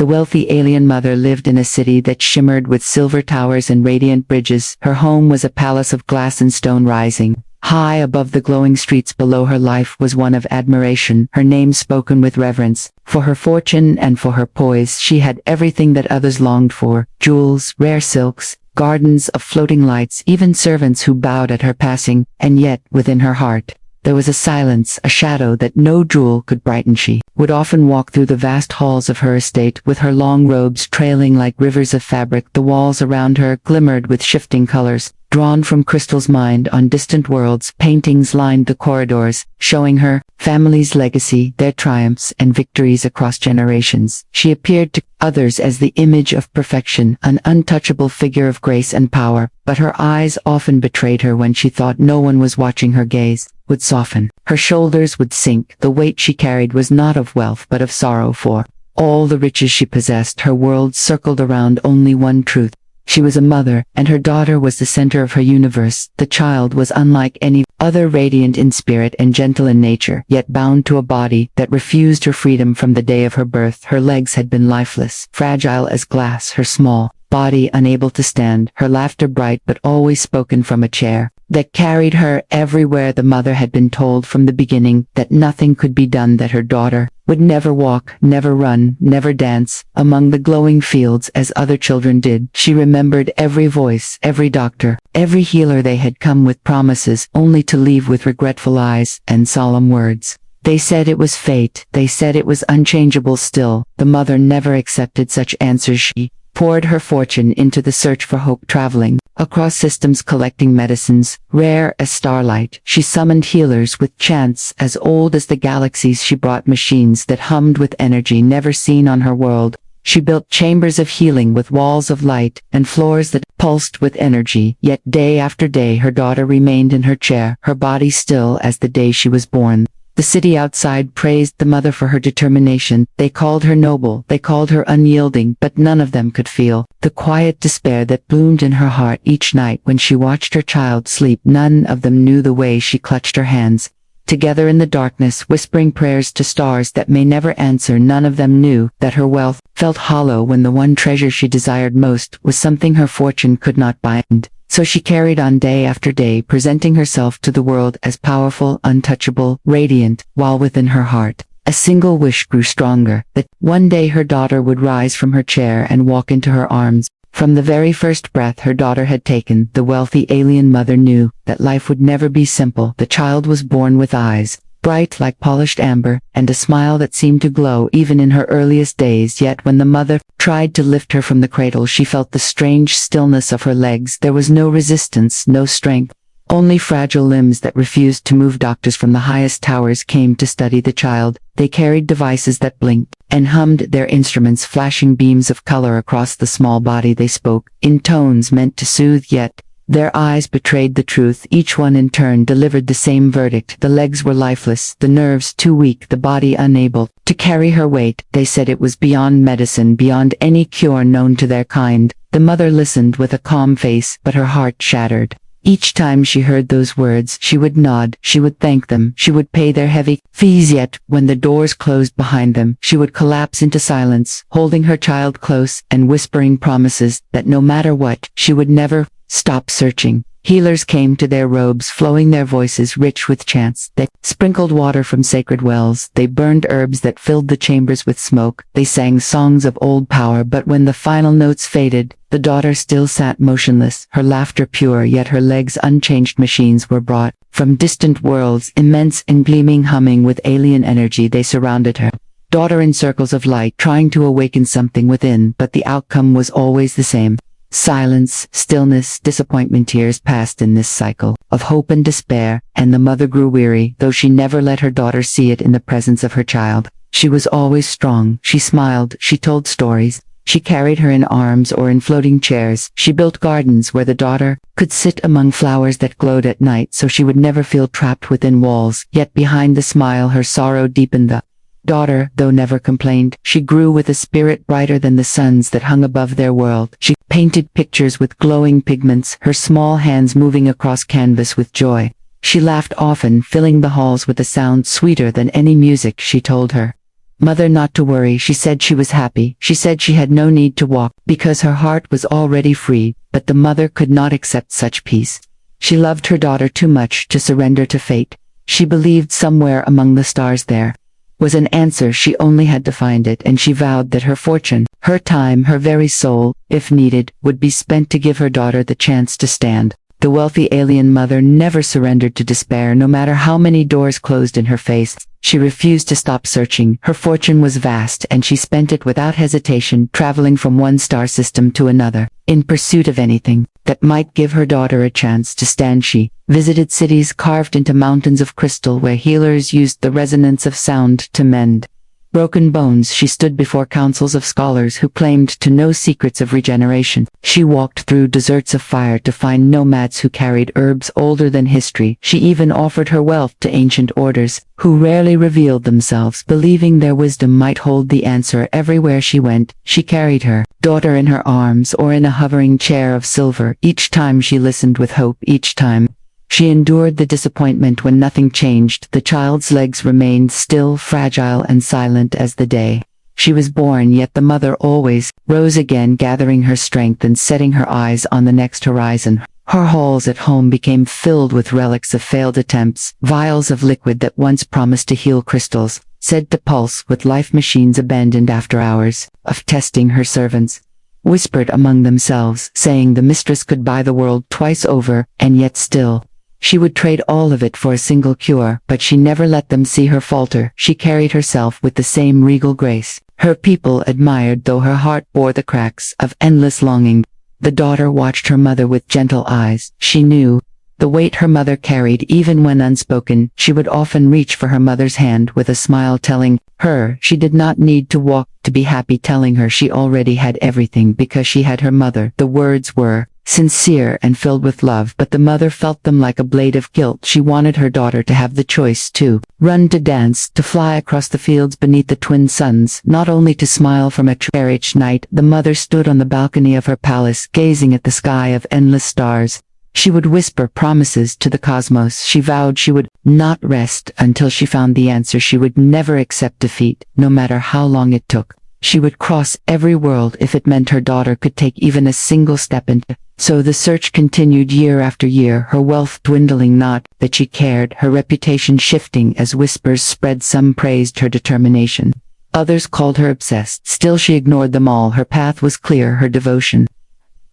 The wealthy alien mother lived in a city that shimmered with silver towers and radiant bridges. Her home was a palace of glass and stone rising high above the glowing streets below. Her life was one of admiration, her name spoken with reverence. For her fortune and for her poise, she had everything that others longed for: jewels, rare silks, gardens of floating lights, even servants who bowed at her passing. And yet, within her heart, there was a silence, a shadow that no jewel could brighten. She would often walk through the vast halls of her estate with her long robes trailing like rivers of fabric. The walls around her glimmered with shifting colors, drawn from crystals mined on distant worlds. Paintings lined the corridors, showing her family's legacy, their triumphs and victories across generations. She appeared to others as the image of perfection, an untouchable figure of grace and power, but her eyes often betrayed her. When she thought no one was watching, her gaze would soften, her shoulders would sink. The weight she carried was not of wealth but of sorrow. For all the riches she possessed, her world circled around only one truth: she was a mother, and her daughter was the center of her universe. The child was unlike any other, radiant in spirit and gentle in nature, yet bound to a body that refused her freedom from the day of her birth. Her legs had been lifeless, fragile as glass, her small body unable to stand, her laughter bright but always spoken from a chair that carried her everywhere. The mother had been told from the beginning that nothing could be done, that her daughter would never walk, never run, never dance among the glowing fields as other children did. She remembered every voice, every doctor, every healer. They had come with promises, only to leave with regretful eyes and solemn words. They said it was fate, they said it was unchangeable. Still, the mother never accepted such answers. She poured her fortune into the search for hope, traveling across systems, collecting medicines rare as starlight. She summoned healers with chants as old as the galaxies. She brought machines that hummed with energy never seen on her world. She built chambers of healing with walls of light and floors that pulsed with energy. Yet day after day her daughter remained in her chair, her body still as the day she was born. The city outside praised the mother for her determination. They called her noble, they called her unyielding, but none of them could feel the quiet despair that bloomed in her heart each night when she watched her child sleep. None of them knew the way she clutched her hands together in the darkness, whispering prayers to stars that may never answer. None of them knew that her wealth felt hollow when the one treasure she desired most was something her fortune could not buy. So she carried on day after day, presenting herself to the world as powerful, untouchable, radiant, while within her heart a single wish grew stronger: that one day her daughter would rise from her chair and walk into her arms. From the very first breath her daughter had taken, the wealthy alien mother knew that life would never be simple. The child was born with eyes bright like polished amber, and a smile that seemed to glow even in her earliest days. Yet when the mother tried to lift her from the cradle, she felt the strange stillness of her legs. There was no resistance, no strength, only fragile limbs that refused to move. Doctors from the highest towers came to study the child. They carried devices that blinked and hummed their instruments, flashing beams of color across the small body. They spoke in tones meant to soothe, yet their eyes betrayed the truth. Each one in turn delivered the same verdict: the legs were lifeless, the nerves too weak, the body unable to carry her weight. They said it was beyond medicine, beyond any cure known to their kind. The mother listened with a calm face, but her heart shattered. Each time she heard those words, she would nod, she would thank them, she would pay their heavy fees. Yet, when the doors closed behind them, she would collapse into silence, holding her child close and whispering promises that no matter what, she would never stop searching. Healers came to their robes, flowing their voices rich with chants. They sprinkled water from sacred wells. They burned herbs that filled the chambers with smoke. They sang songs of old power. But when the final notes faded, the daughter still sat motionless, her laughter pure, yet her legs unchanged. Machines were brought from distant worlds, immense and gleaming, humming with alien energy. They surrounded her daughter in circles of light, trying to awaken something within, but the outcome was always the same: silence, stillness, disappointment. Years passed in this cycle of hope and despair, and the mother grew weary. Though she never let her daughter see it in the presence of her child, she was always strong. She smiled, she told stories, she carried her in arms or in floating chairs. She built gardens where the daughter could sit among flowers that glowed at night, so she would never feel trapped within walls. Yet behind the smile her sorrow deepened. The daughter, though never complained, she grew with a spirit brighter than the suns that hung above their world. She painted pictures with glowing pigments, her small hands moving across canvas with joy. She laughed often, filling the halls with a sound sweeter than any music. She told her Mother not to worry, she said she was happy. She said she had no need to walk, because her heart was already free, but the mother could not accept such peace. She loved her daughter too much to surrender to fate. She believed somewhere among the stars there was an answer. She only had to find it, and she vowed that her fortune, her time, her very soul, if needed, would be spent to give her daughter the chance to stand. The wealthy alien mother never surrendered to despair, no matter how many doors closed in her face. She refused to stop searching. Her fortune was vast, and she spent it without hesitation, traveling from one star system to another, in pursuit of anything that might give her daughter a chance to stand. She visited cities carved into mountains of crystal where healers used the resonance of sound to mend broken bones. She stood before councils of scholars who claimed to know secrets of regeneration. She walked through deserts of fire to find nomads who carried herbs older than history. She even offered her wealth to ancient orders, who rarely revealed themselves, believing their wisdom might hold the answer. Everywhere she went, she carried her daughter in her arms or in a hovering chair of silver. Each time she listened with hope. Each time she endured the disappointment when nothing changed. The child's legs remained still, fragile and silent as the day she was born, yet the mother always rose again, gathering her strength and setting her eyes on the next horizon. Her halls at home became filled with relics of failed attempts, vials of liquid that once promised to heal crystals, said to pulse with life, machines abandoned after hours of testing. Her servants whispered among themselves, saying the mistress could buy the world twice over, and yet still she would trade all of it for a single cure. But she never let them see her falter. She carried herself with the same regal grace her people admired, though her heart bore the cracks of endless longing. The daughter watched her mother with gentle eyes. She knew the weight her mother carried, even when unspoken. She would often reach for her mother's hand with a smile, telling her she did not need to walk to be happy, telling her she already had everything because she had her mother. The words were sincere and filled with love, but the mother felt them like a blade of guilt. She wanted her daughter to have the choice to run, to dance, to fly across the fields beneath the twin suns, not only to smile from a cherished night. The mother stood on the balcony of her palace, gazing at the sky of endless stars. She would whisper promises to the cosmos. She vowed she would not rest until she found the answer. She would never accept defeat, no matter how long it took. She would cross every world if it meant her daughter could take even a single step into. So the search continued year after year, her wealth dwindling, not that she cared, her reputation shifting as whispers spread. Some praised her determination, others called her obsessed. Still she ignored them all. Her path was clear, her devotion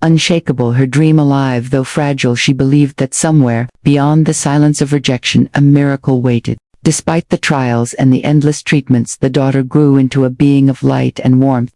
unshakable, her dream alive. Though fragile, she believed that somewhere, beyond the silence of rejection, a miracle waited. Despite the trials and the endless treatments, the daughter grew into a being of light and warmth.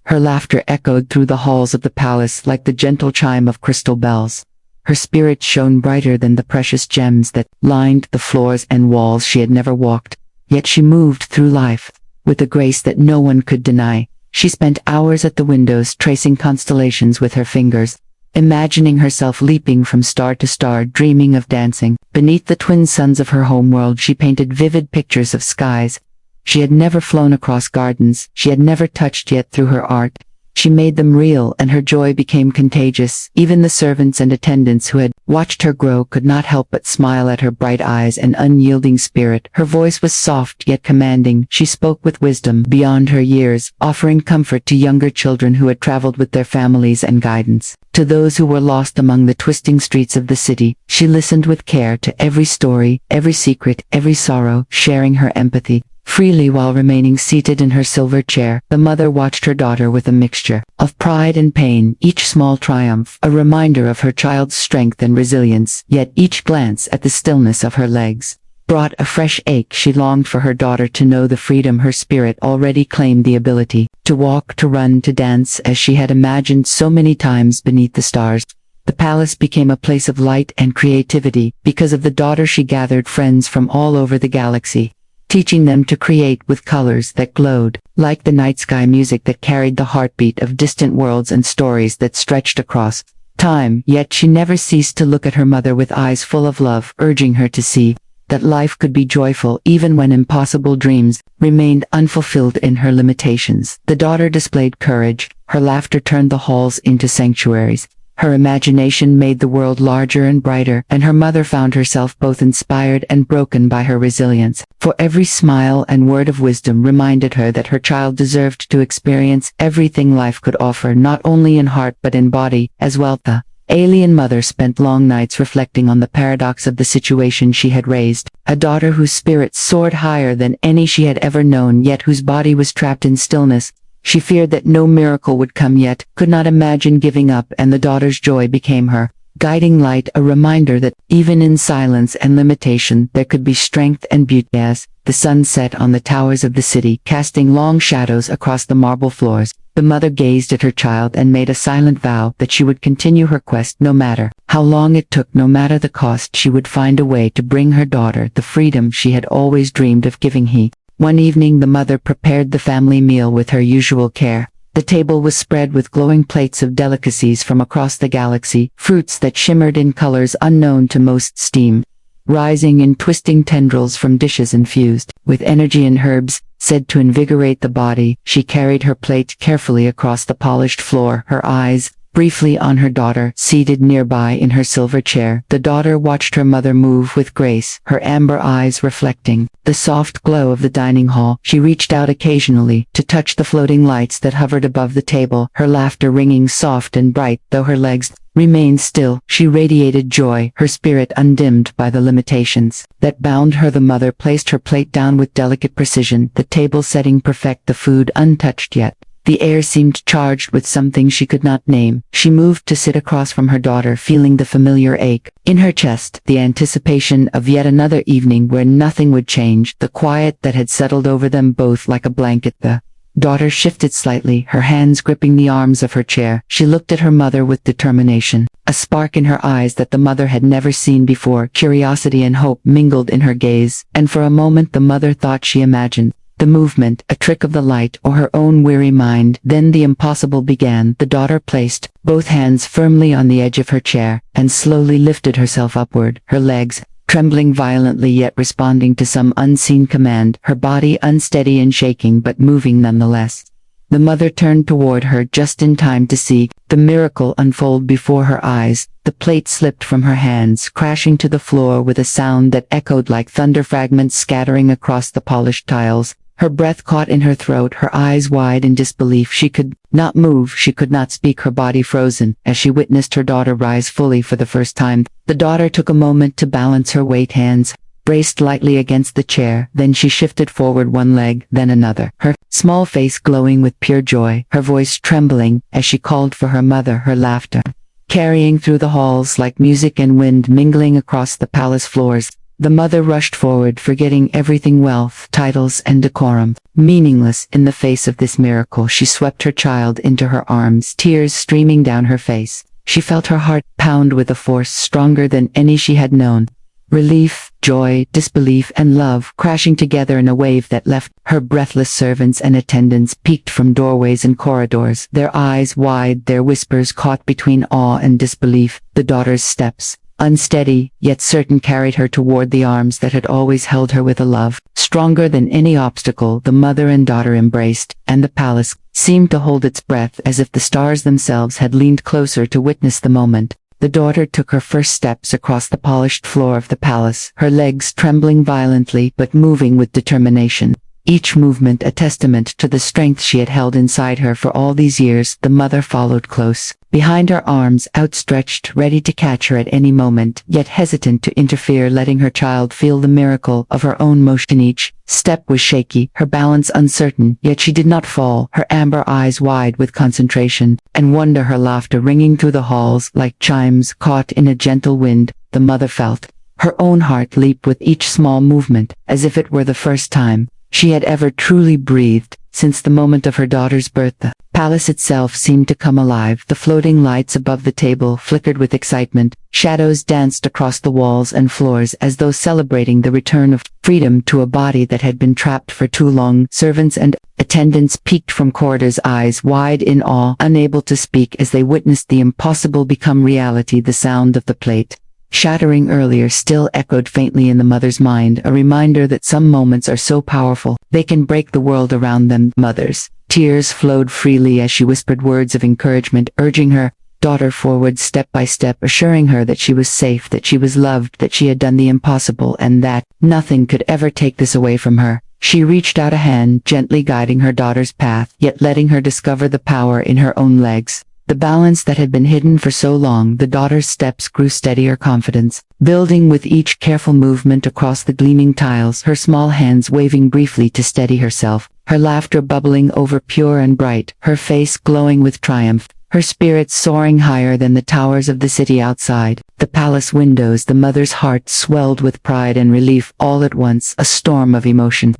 Her laughter echoed through the halls of the palace like the gentle chime of crystal bells. Her spirit shone brighter than the precious gems that lined the floors and walls. She had never walked, yet she moved through life with a grace that no one could deny. She spent hours at the windows tracing constellations with her fingers, imagining herself leaping from star to star, dreaming of dancing beneath the twin suns of her homeworld. She painted vivid pictures of skies she had never flown, across gardens she had never touched, yet through her art she made them real, and her joy became contagious. Even the servants and attendants who had watched her grow could not help but smile at her bright eyes and unyielding spirit. Her voice was soft yet commanding. She spoke with wisdom beyond her years, offering comfort to younger children who had traveled with their families, and guidance to those who were lost among the twisting streets of the city. She listened with care to every story, every secret, every sorrow, sharing her empathy freely while remaining seated in her silver chair. The mother watched her daughter with a mixture of pride and pain, each small triumph a reminder of her child's strength and resilience, yet each glance at the stillness of her legs brought a fresh ache. She longed for her daughter to know the freedom her spirit already claimed, the ability to walk, to run, to dance as she had imagined so many times beneath the stars. The palace became a place of light and creativity. Because of the daughter, she gathered friends from all over the galaxy, teaching them to create with colors that glowed like the night sky, music that carried the heartbeat of distant worlds, and stories that stretched across time. Yet she never ceased to look at her mother with eyes full of love, urging her to see that life could be joyful even when impossible dreams remained unfulfilled in her limitations. The daughter displayed courage. Her laughter turned the halls into sanctuaries. Her imagination made the world larger and brighter, and her mother found herself both inspired and broken by her resilience. For every smile and word of wisdom reminded her that her child deserved to experience everything life could offer, not only in heart but in body as well. The alien mother spent long nights reflecting on the paradox of the situation she had raised, a daughter whose spirit soared higher than any she had ever known, yet whose body was trapped in stillness. She feared that no miracle would come yet, could not imagine giving up, and the daughter's joy became her guiding light, a reminder that, even in silence and limitation, there could be strength and beauty. As the sun set on the towers of the city, casting long shadows across the marble floors, the mother gazed at her child and made a silent vow that she would continue her quest no matter how long it took, no matter the cost. She would find a way to bring her daughter the freedom she had always dreamed of giving. One evening the mother prepared the family meal with her usual care. The table was spread with glowing plates of delicacies from across the galaxy, fruits that shimmered in colors unknown to most, steam rising in twisting tendrils from dishes infused with energy and herbs said to invigorate the body. She carried her plate carefully across the polished floor, her eyes briefly on her daughter, seated nearby in her silver chair. The daughter watched her mother move with grace, her amber eyes reflecting the soft glow of the dining hall. She reached out occasionally to touch the floating lights that hovered above the table, her laughter ringing soft and bright. Though her legs remained still, she radiated joy, her spirit undimmed by the limitations that bound her. The mother placed her plate down with delicate precision, the table setting perfect, the food untouched yet the air seemed charged with something she could not name. She moved to sit across from her daughter, feeling the familiar ache in her chest, the anticipation of yet another evening where nothing would change, the quiet that had settled over them both like a blanket. The daughter shifted slightly, her hands gripping the arms of her chair. She looked at her mother with determination, a spark in her eyes that the mother had never seen before. Curiosity and hope mingled in her gaze, and for a moment the mother thought she imagined the movement, a trick of the light, or her own weary mind. Then the impossible began. The daughter placed both hands firmly on the edge of her chair, and slowly lifted herself upward, her legs trembling violently yet responding to some unseen command, her body unsteady and shaking but moving nonetheless. The mother turned toward her just in time to see the miracle unfold before her eyes. The plate slipped from her hands, crashing to the floor with a sound that echoed like thunder, fragments scattering across the polished tiles. Her breath caught in her throat, her eyes wide in disbelief. She could not move, she could not speak, her body frozen, as she witnessed her daughter rise fully for the first time. The daughter took a moment to balance her weight, hands braced lightly against the chair, then she shifted forward one leg, then another, her small face glowing with pure joy, her voice trembling as she called for her mother, her laughter carrying through the halls like music and wind mingling across the palace floors. The mother rushed forward, forgetting everything, wealth, titles, and decorum. Meaningless in the face of this miracle, she swept her child into her arms, tears streaming down her face. She felt her heart pound with a force stronger than any she had known. Relief, joy, disbelief, and love crashing together in a wave that left her breathless. Servants and attendants peeked from doorways and corridors, their eyes wide, their whispers caught between awe and disbelief. The daughter's steps, unsteady yet certain, carried her toward the arms that had always held her with a love stronger than any obstacle. The mother and daughter embraced, and the palace seemed to hold its breath as if the stars themselves had leaned closer to witness the moment. The daughter took her first steps across the polished floor of the palace, her legs trembling violently but moving with determination. Each movement a testament to the strength she had held inside her for all these years. The mother followed close behind, her arms outstretched, ready to catch her at any moment, yet hesitant to interfere, letting her child feel the miracle of her own motion. Each step was shaky, her balance uncertain, yet she did not fall, her amber eyes wide with concentration and wonder, her laughter ringing through the halls like chimes caught in a gentle wind. The mother felt her own heart leap with each small movement, as if it were the first time she had ever truly breathed since the moment of her daughter's birth. The palace itself seemed to come alive. The floating lights above the table flickered with excitement. Shadows danced across the walls and floors as though celebrating the return of freedom to a body that had been trapped for too long. Servants and attendants peeked from corridors, eyes wide in awe, unable to speak as they witnessed the impossible become reality. The sound of the plate shattering earlier still echoed faintly in the mother's mind, a reminder that some moments are so powerful they can break the world around them. Mother's tears flowed freely as she whispered words of encouragement, urging her daughter forward step by step, assuring her that she was safe, that she was loved, that she had done the impossible, and that nothing could ever take this away from her. She reached out a hand, gently guiding her daughter's path, yet letting her discover the power in her own legs. The balance that had been hidden for so long, the daughter's steps grew steadier, confidence building with each careful movement across the gleaming tiles, her small hands waving briefly to steady herself, her laughter bubbling over pure and bright, her face glowing with triumph, her spirits soaring higher than the towers of the city outside. The palace windows, the mother's heart swelled with pride and relief all at once, a storm of emotion.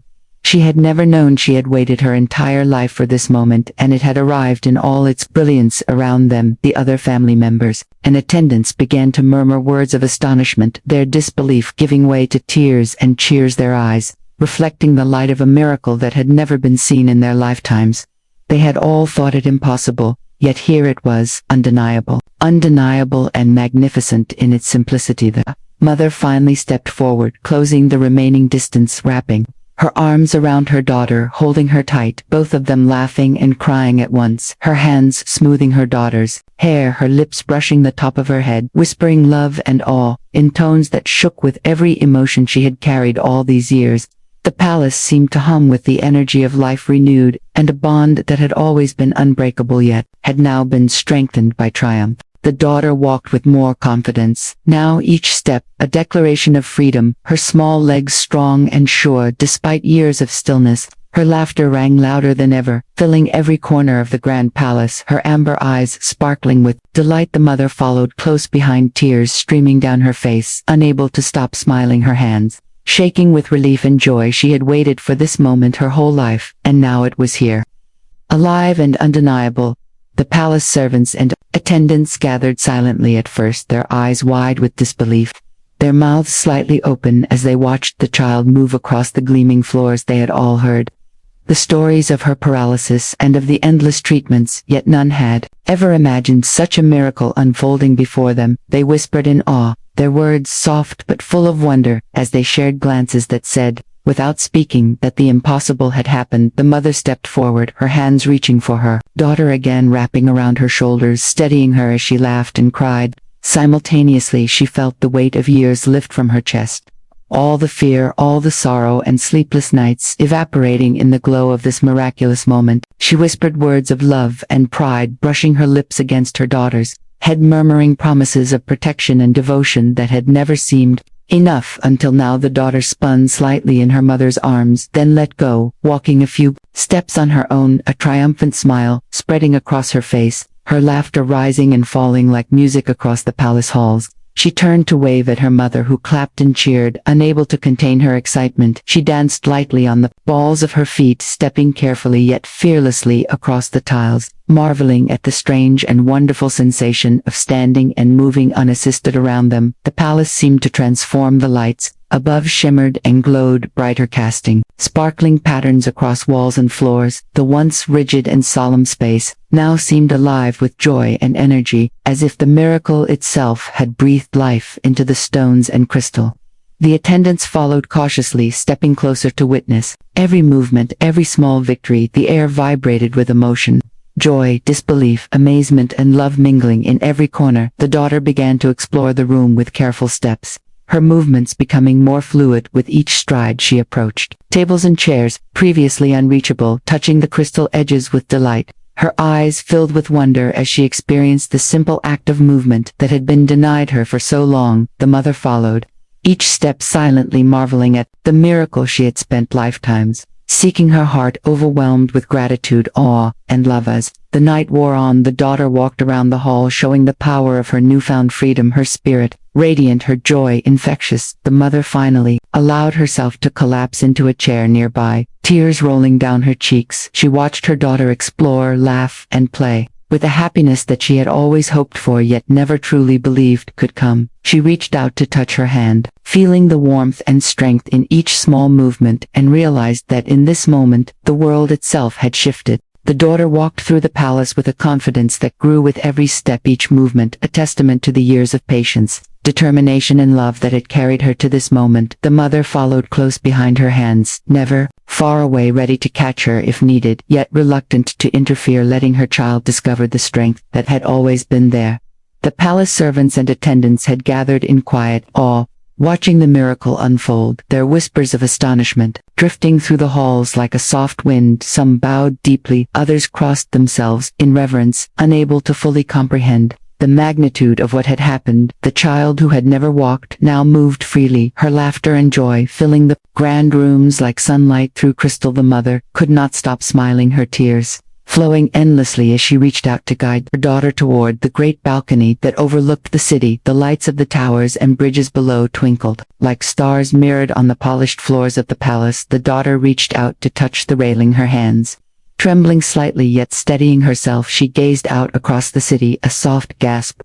She had never known she had waited her entire life for this moment, and it had arrived in all its brilliance. Around them, the other family members and attendants began to murmur words of astonishment, their disbelief giving way to tears and cheers, their eyes reflecting the light of a miracle that had never been seen in their lifetimes. They had all thought it impossible, yet here it was, undeniable and magnificent in its simplicity. The mother finally stepped forward, closing the remaining distance, wrapping her arms around her daughter, holding her tight, both of them laughing and crying at once, her hands smoothing her daughter's hair, her lips brushing the top of her head, whispering love and awe, in tones that shook with every emotion she had carried all these years. The palace seemed to hum with the energy of life renewed, and a bond that had always been unbreakable yet had now been strengthened by triumph. The daughter walked with more confidence, now each step a declaration of freedom, her small legs strong and sure despite years of stillness. Her laughter rang louder than ever, filling every corner of the grand palace, her amber eyes sparkling with delight. The mother followed close behind, tears streaming down her face, unable to stop smiling, her hands shaking with relief and joy. She had waited for this moment her whole life, and now it was here. Alive and undeniable. The palace servants and attendants gathered silently at first, their eyes wide with disbelief, their mouths slightly open as they watched the child move across the gleaming floors. They had all heard the stories of her paralysis and of the endless treatments, yet none had ever imagined such a miracle unfolding before them. They whispered in awe, their words soft but full of wonder, as they shared glances that said, without speaking, that the impossible had happened. The mother stepped forward, her hands reaching for her daughter again, wrapping around her shoulders, steadying her as she laughed and cried. Simultaneously she felt the weight of years lift from her chest. All the fear, all the sorrow and sleepless nights evaporating in the glow of this miraculous moment. She whispered words of love and pride, brushing her lips against her daughter's head, murmuring promises of protection and devotion that had never seemed enough until now. The daughter spun slightly in her mother's arms, then let go, walking a few steps on her own, a triumphant smile spreading across her face, her laughter rising and falling like music across the palace halls. She turned to wave at her mother, who clapped and cheered, unable to contain her excitement. She danced lightly on the balls of her feet, stepping carefully yet fearlessly across the tiles, marveling at the strange and wonderful sensation of standing and moving unassisted around them. The palace seemed to transform. The lights above shimmered and glowed brighter, casting sparkling patterns across walls and floors. The once rigid and solemn space now seemed alive with joy and energy, as if the miracle itself had breathed life into the stones and crystal. The attendants followed cautiously, stepping closer to witness every movement, every small victory. The air vibrated with emotion, joy, disbelief, amazement and love mingling in every corner. The daughter began to explore the room with careful steps, her movements becoming more fluid with each stride she approached tables and chairs, previously unreachable, touching the crystal edges with delight. Her eyes filled with wonder as she experienced the simple act of movement that had been denied her for so long. The mother followed each step silently, marveling at the miracle she had spent lifetimes seeking, her heart overwhelmed with gratitude, awe, and love. As the night wore on, the daughter walked around the hall, showing the power of her newfound freedom, her spirit radiant, her joy infectious. The mother finally allowed herself to collapse into a chair nearby, tears rolling down her cheeks. She watched her daughter explore, laugh, and play with a happiness that she had always hoped for yet never truly believed could come. She reached out to touch her hand, feeling the warmth and strength in each small movement, and realized that in this moment, the world itself had shifted. The daughter walked through the palace with a confidence that grew with every step, each movement a testament to the years of patience, determination and love that had carried her to this moment. The mother followed close behind, her hands never far away ready to catch her if needed, yet reluctant to interfere, letting her child discover the strength that had always been there. The palace servants and attendants had gathered in quiet awe, watching the miracle unfold, their whispers of astonishment drifting through the halls like a soft wind. Some bowed deeply, others crossed themselves in reverence, unable to fully comprehend the magnitude of what had happened. The child who had never walked now moved freely, her laughter and joy filling the grand rooms like sunlight through crystal. The mother could not stop smiling, her tears flowing endlessly as she reached out to guide her daughter toward the great balcony that overlooked the city. The lights of the towers and bridges below twinkled like stars mirrored on the polished floors of the palace. The daughter reached out to touch the railing, her hands trembling slightly, yet steadying herself. She gazed out across the city, a soft gasp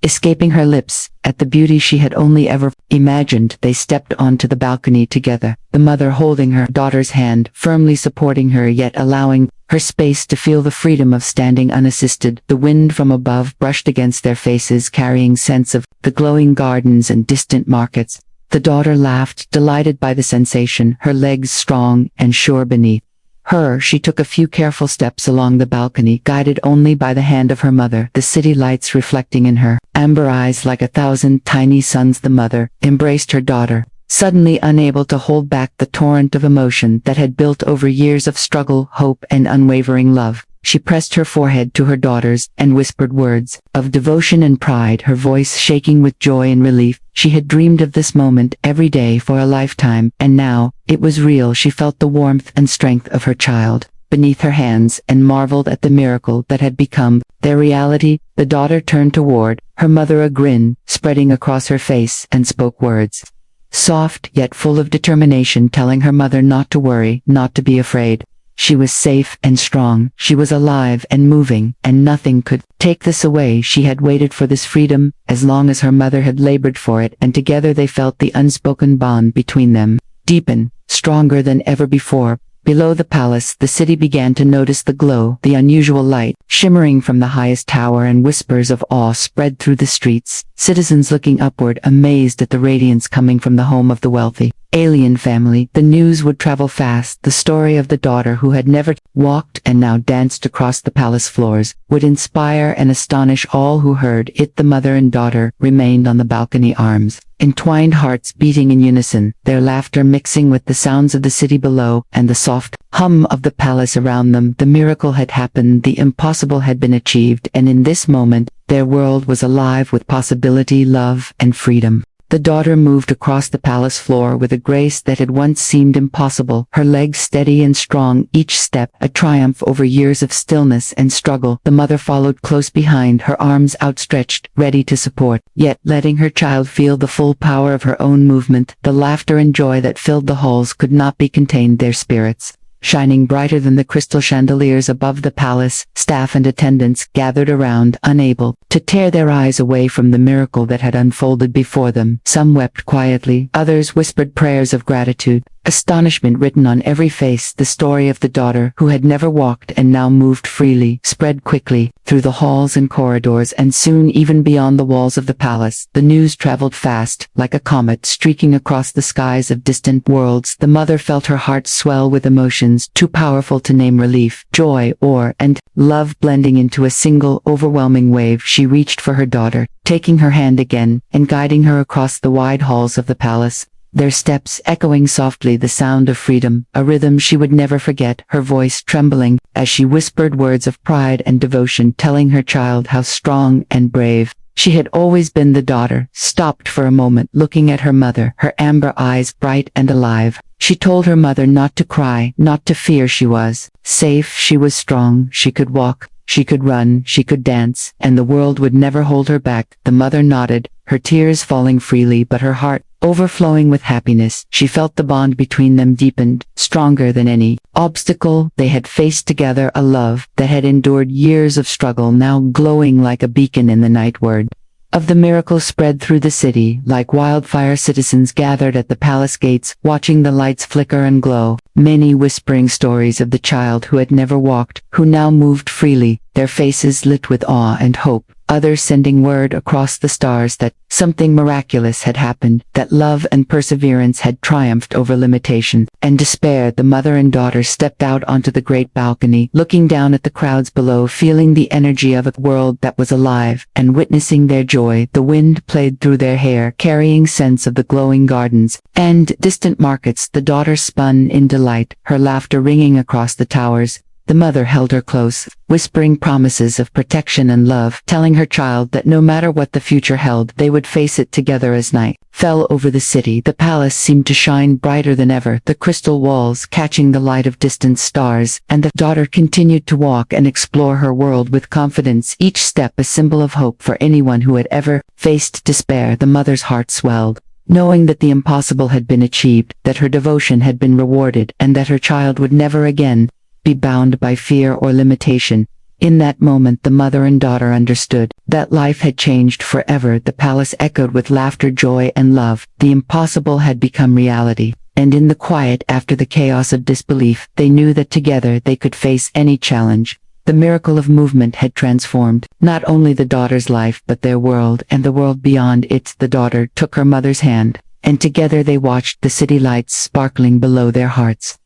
escaping her lips at the beauty she had only ever imagined. They stepped onto the balcony together, the mother holding her daughter's hand, firmly supporting her yet allowing her space to feel the freedom of standing unassisted. The wind from above brushed against their faces, carrying scents of the glowing gardens and distant markets. The daughter laughed, delighted by the sensation, her legs strong and sure beneath her. She took a few careful steps along the balcony, guided only by the hand of her mother, the city lights reflecting in her amber eyes like 1,000 tiny suns. The mother embraced her daughter, suddenly unable to hold back the torrent of emotion that had built over years of struggle, hope, and unwavering love. She pressed her forehead to her daughter's and whispered words of devotion and pride, her voice shaking with joy and relief. She had dreamed of this moment every day for a lifetime, and now it was real. She felt the warmth and strength of her child beneath her hands and marveled at the miracle that had become their reality. The daughter turned toward her mother, a grin spreading across her face, and spoke words soft yet full of determination, telling her mother not to worry, not to be afraid. She was safe and strong, she was alive and moving, and nothing could take this away. She had waited for this freedom as long as her mother had labored for it, and together they felt the unspoken bond between them deepen, stronger than ever before. Below the palace, the city began to notice the glow, the unusual light shimmering from the highest tower, and whispers of awe spread through the streets. Citizens looking upward, amazed at the radiance coming from the home of the wealthy alien family. The news would travel fast. The story of the daughter who had never walked and now danced across the palace floors would inspire and astonish all who heard it. The mother and daughter remained on the balcony, arms entwined, hearts beating in unison, their laughter mixing with the sounds of the city below and the soft hum of the palace around them. The miracle had happened, the impossible had been achieved, and in this moment, their world was alive with possibility, love, and freedom. The daughter moved across the palace floor with a grace that had once seemed impossible, her legs steady and strong, each step a triumph over years of stillness and struggle. The mother followed close behind, her arms outstretched, ready to support, yet letting her child feel the full power of her own movement. The laughter and joy that filled the halls could not be contained, their spirits shining brighter than the crystal chandeliers above the palace. Staff and attendants gathered around, unable to tear their eyes away from the miracle that had unfolded before them. Some wept quietly, others whispered prayers of gratitude, astonishment written on every face. The story of the daughter who had never walked and now moved freely spread quickly through the halls and corridors, and soon even beyond the walls of the palace. The news traveled fast, like a comet streaking across the skies of distant worlds. The mother felt her heart swell with emotions too powerful to name: relief, joy, awe, and love blending into a single overwhelming wave. She reached for her daughter, taking her hand again and guiding her across the wide halls of the palace, their steps echoing softly the sound of freedom, a rhythm she would never forget, her voice trembling as she whispered words of pride and devotion, telling her child how strong and brave she had always been. The daughter stopped for a moment, looking at her mother, her amber eyes bright and alive. She told her mother not to cry, not to fear. She was safe, she was strong, she could walk, she could run, she could dance, and the world would never hold her back. The mother nodded, her tears falling freely, but her heart overflowing with happiness. She felt the bond between them deepened, stronger than any obstacle they had faced together, a love that had endured years of struggle now glowing like a beacon in the night. Word of the miracle spread through the city like wildfire. Citizens gathered at the palace gates, watching the lights flicker and glow, many whispering stories of the child who had never walked, who now moved freely, their faces lit with awe and hope. others sending word across the stars that something miraculous had happened, that love and perseverance had triumphed over limitation and despair. The mother and daughter stepped out onto the great balcony, looking down at the crowds below, feeling the energy of a world that was alive, and witnessing their joy. The wind played through their hair, carrying scents of the glowing gardens and distant markets. The daughter spun in delight, her laughter ringing across the towers. The mother held her close, whispering promises of protection and love, telling her child that no matter what the future held, they would face it together. As night fell over the city, the palace seemed to shine brighter than ever, the crystal walls catching the light of distant stars, and the daughter continued to walk and explore her world with confidence, each step a symbol of hope for anyone who had ever faced despair. The mother's heart swelled, knowing that the impossible had been achieved, that her devotion had been rewarded, and that her child would never again be bound by fear or limitation. In that moment the mother and daughter understood that life had changed forever. The palace echoed with laughter, joy, and love. The impossible had become reality, and in the quiet after the chaos of disbelief, they knew that together they could face any challenge. The miracle of movement had transformed not only the daughter's life but their world and the world beyond it. The daughter took her mother's hand, and together they watched the city lights sparkling below their hearts.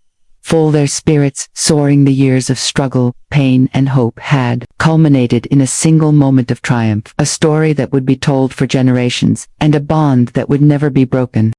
Full their spirits, soaring. The years of struggle, pain, and hope had culminated in a single moment of triumph, a story that would be told for generations, and a bond that would never be broken.